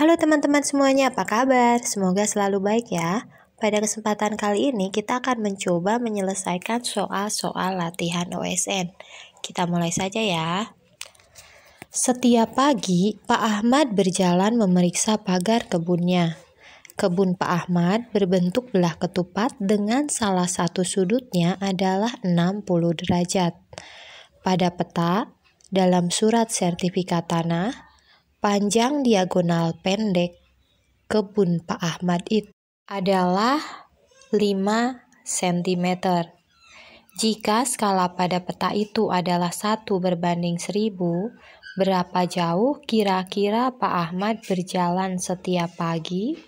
Halo teman-teman semuanya, apa kabar? Semoga selalu baik ya. Pada kesempatan kali ini kita akan mencoba menyelesaikan soal-soal latihan OSN. Kita mulai saja ya. Setiap pagi, Pak Ahmad berjalan memeriksa pagar kebunnya. Kebun Pak Ahmad berbentuk belah ketupat dengan salah satu sudutnya adalah 60 derajat. Pada peta, dalam surat sertifikat tanah, panjang diagonal pendek kebun Pak Ahmad itu adalah 5 cm. Jika skala pada peta itu adalah 1:1000, berapa jauh kira-kira Pak Ahmad berjalan setiap pagi?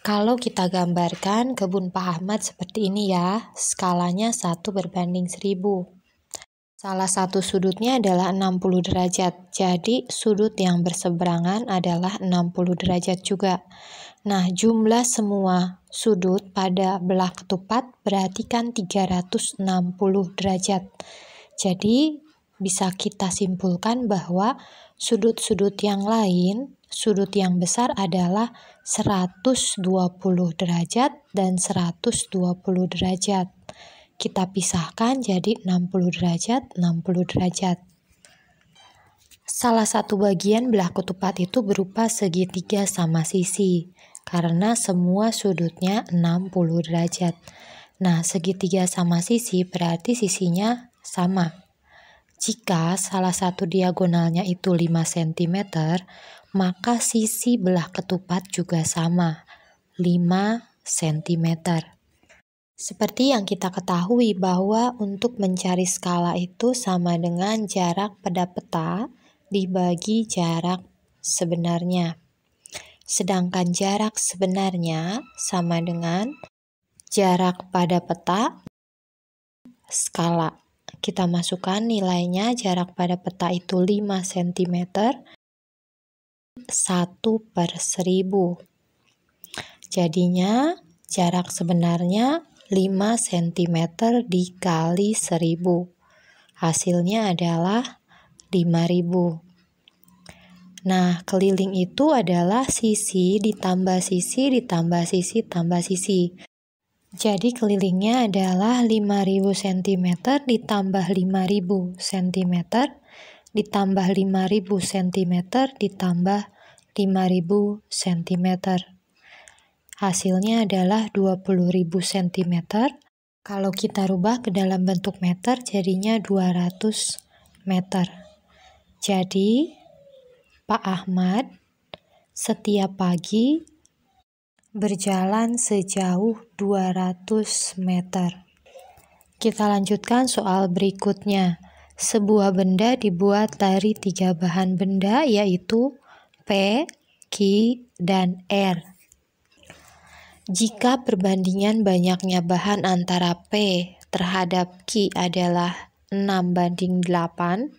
Kalau kita gambarkan kebun Pak Ahmad seperti ini ya, skalanya 1:1000. Salah satu sudutnya adalah 60 derajat, jadi sudut yang berseberangan adalah 60 derajat juga. Nah, jumlah semua sudut pada belah ketupat berarti kan 360 derajat. Jadi, bisa kita simpulkan bahwa sudut-sudut yang lain, sudut yang besar adalah 120 derajat dan 120 derajat. Kita pisahkan jadi 60 derajat, 60 derajat. Salah satu bagian belah ketupat itu berupa segitiga sama sisi, karena semua sudutnya 60 derajat. Nah, segitiga sama sisi berarti sisinya sama. Jika salah satu diagonalnya itu 5 cm, maka sisi belah ketupat juga sama, 5 cm. Seperti yang kita ketahui bahwa untuk mencari skala itu sama dengan jarak pada peta dibagi jarak sebenarnya. Sedangkan jarak sebenarnya sama dengan jarak pada peta skala. Kita masukkan nilainya, jarak pada peta itu 5 cm, 1/1000. Jadinya jarak sebenarnya 5 cm dikali 1000. Hasilnya adalah 5000. Nah, keliling itu adalah sisi ditambah sisi ditambah sisi tambah sisi. Jadi kelilingnya adalah 5000 cm ditambah 5000 cm ditambah 5000 cm ditambah 5000 cm. Hasilnya adalah 20.000 cm. Kalau kita rubah ke dalam bentuk meter, jadinya 200 meter. Jadi, Pak Ahmad setiap pagi berjalan sejauh 200 meter. Kita lanjutkan soal berikutnya. Sebuah benda dibuat dari 3 bahan benda, yaitu P, Q, dan R. Jika perbandingan banyaknya bahan antara P terhadap Q adalah 6:8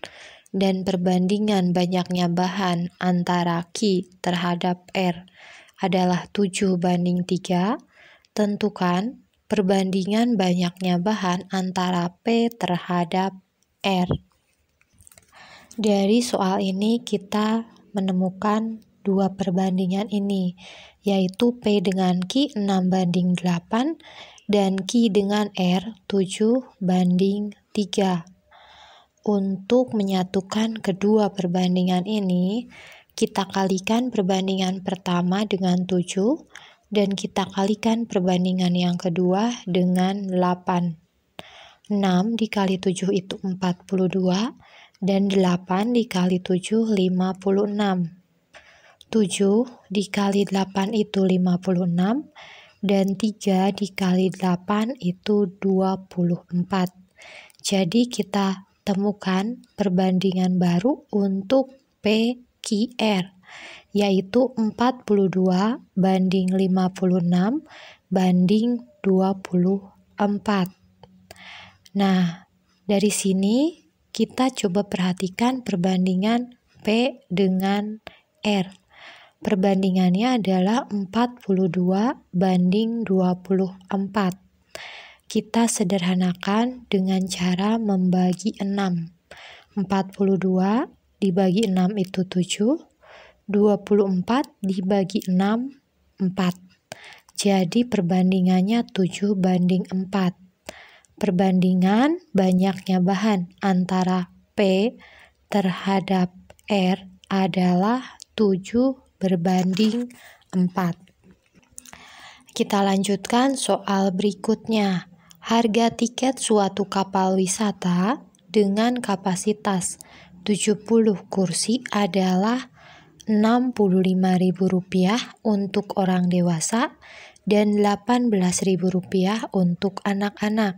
dan perbandingan banyaknya bahan antara Q terhadap R adalah 7:3, tentukan perbandingan banyaknya bahan antara P terhadap R. Dari soal ini kita menemukan dua perbandingan ini, yaitu P dengan Q 6:8 dan Q dengan R 7:3. Untuk menyatukan kedua perbandingan ini, kita kalikan perbandingan pertama dengan 7 dan kita kalikan perbandingan yang kedua dengan 8. 6 dikali 7 itu 42 dan 8 dikali 7 56. 7 dikali 8 itu 56 dan 3 dikali 8 itu 24. Jadi kita temukan perbandingan baru untuk PQR, yaitu 42:56:24. Nah, dari sini kita coba perhatikan perbandingan P dengan R. Perbandingannya adalah 42:24. Kita sederhanakan dengan cara membagi 6. 42 dibagi 6 itu 7. 24 dibagi 6, 4. Jadi perbandingannya 7:4. Perbandingan banyaknya bahan antara P terhadap R adalah 7:4. Kita lanjutkan soal berikutnya. Harga tiket suatu kapal wisata dengan kapasitas 70 kursi adalah Rp65.000 untuk orang dewasa dan Rp18.000 untuk anak-anak.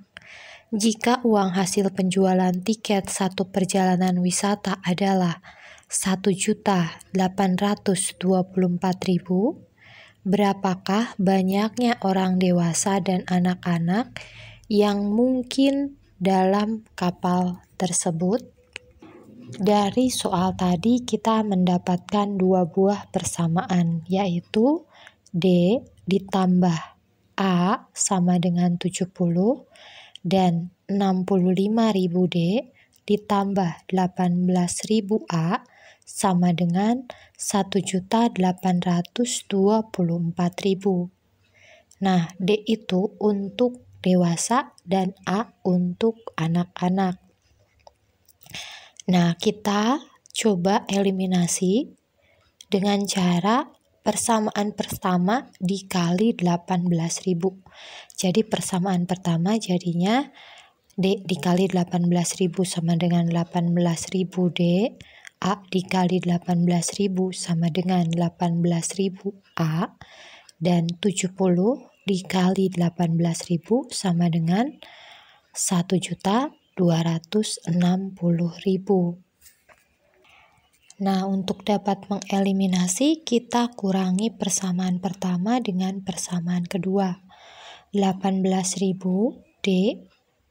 Jika uang hasil penjualan tiket satu perjalanan wisata adalah Rp1.824.000, berapakah banyaknya orang dewasa dan anak-anak yang mungkin dalam kapal tersebut? Dari soal tadi kita mendapatkan dua buah persamaan, yaitu D ditambah A sama dengan 70 dan 65.000D ditambah 18.000 A sama dengan 1.824.000. Nah, D itu untuk dewasa dan A untuk anak-anak. Nah, kita coba eliminasi dengan cara persamaan pertama dikali 18.000. Jadi persamaan pertama jadinya D dikali 18.000 sama dengan 18.000D, A dikali 18.000 sama dengan 18.000 A, dan 70 dikali 18.000 sama dengan 1.260.000. Nah, untuk dapat mengeliminasi, kita kurangi persamaan pertama dengan persamaan kedua. 18.000D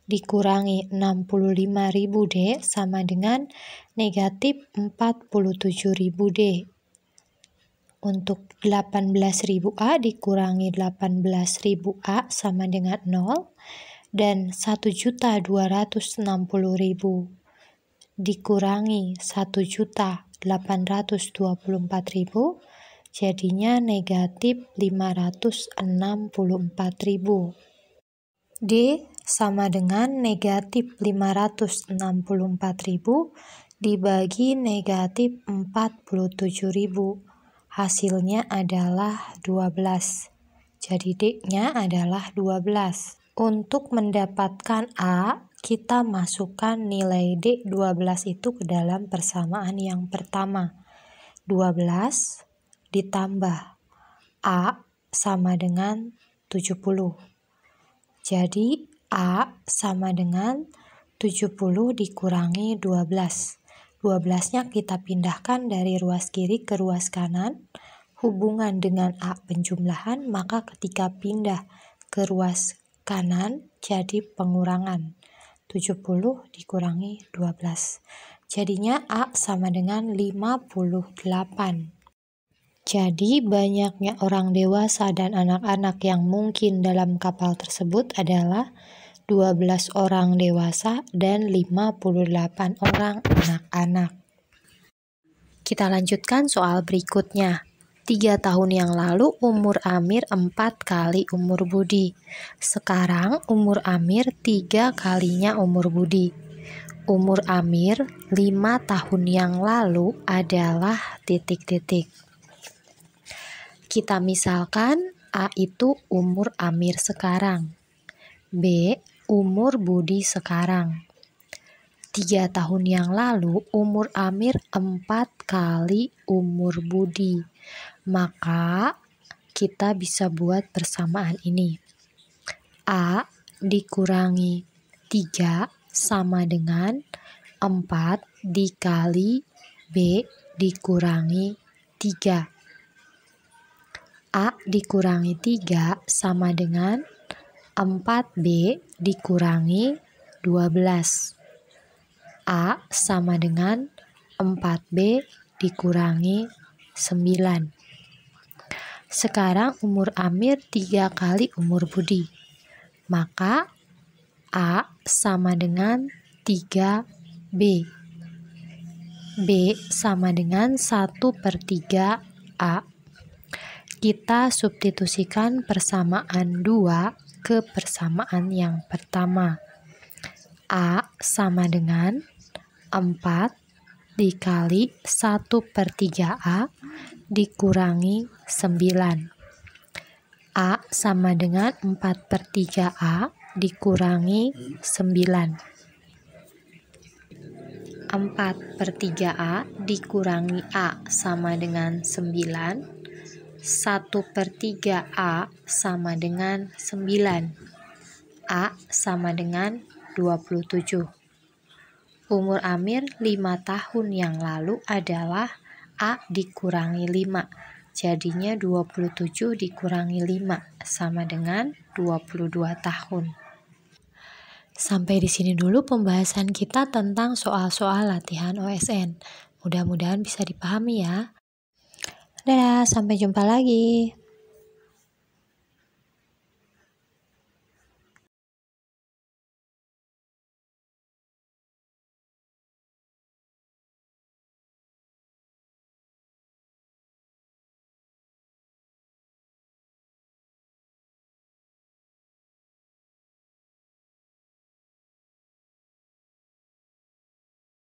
dikurangi 65.000D sama dengan negatif 47.000D. Untuk 18.000A dikurangi 18.000A sama dengan 0. Dan 1.260.000 dikurangi 1.824.000 jadinya negatif 564.000. D sama dengan negatif 564.000 dibagi negatif 47.000. Hasilnya adalah 12. Jadi D-nya adalah 12. Untuk mendapatkan A, kita masukkan nilai D12 itu ke dalam persamaan yang pertama. 12 ditambah A sama dengan 70. Jadi A sama dengan 70 dikurangi 12. 12-nya kita pindahkan dari ruas kiri ke ruas kanan. Hubungan dengan A penjumlahan, maka ketika pindah ke ruas kanan jadi pengurangan. 70 dikurangi 12. Jadinya A sama dengan 58. Jadi banyaknya orang dewasa dan anak-anak yang mungkin dalam kapal tersebut adalah 12 orang dewasa dan 58 orang anak-anak. Kita lanjutkan soal berikutnya. 3 tahun yang lalu umur Amir 4 kali umur Budi. Sekarang umur Amir 3 kalinya umur Budi. Umur Amir 5 tahun yang lalu adalah titik-titik. Kita misalkan A itu umur Amir sekarang. B umur Budi sekarang. 3 tahun yang lalu umur Amir 4 kali umur Budi. Maka kita bisa buat persamaan ini. A dikurangi 3 sama dengan 4 dikali B dikurangi 3. A dikurangi 3 sama dengan 4B dikurangi 12. A sama dengan 4B dikurangi 9. Sekarang umur Amir 3 kali umur Budi. Maka A sama dengan 3B. B sama dengan 1/3 A. Kita substitusikan persamaan 2 ke persamaan yang pertama. A sama dengan 4 dikali 1/3 A dikurangi 9. A sama dengan 4/3 A dikurangi 9. 4/3 A dikurangi A sama dengan 9. 1/3 A sama dengan 9. A sama dengan 27. Umur Amir 5 tahun yang lalu adalah A dikurangi 5. Jadinya 27 dikurangi 5 sama dengan 22 tahun. Sampai di sini dulu pembahasan kita tentang soal-soal latihan OSN. Mudah-mudahan bisa dipahami ya. Dadah, sampai jumpa lagi.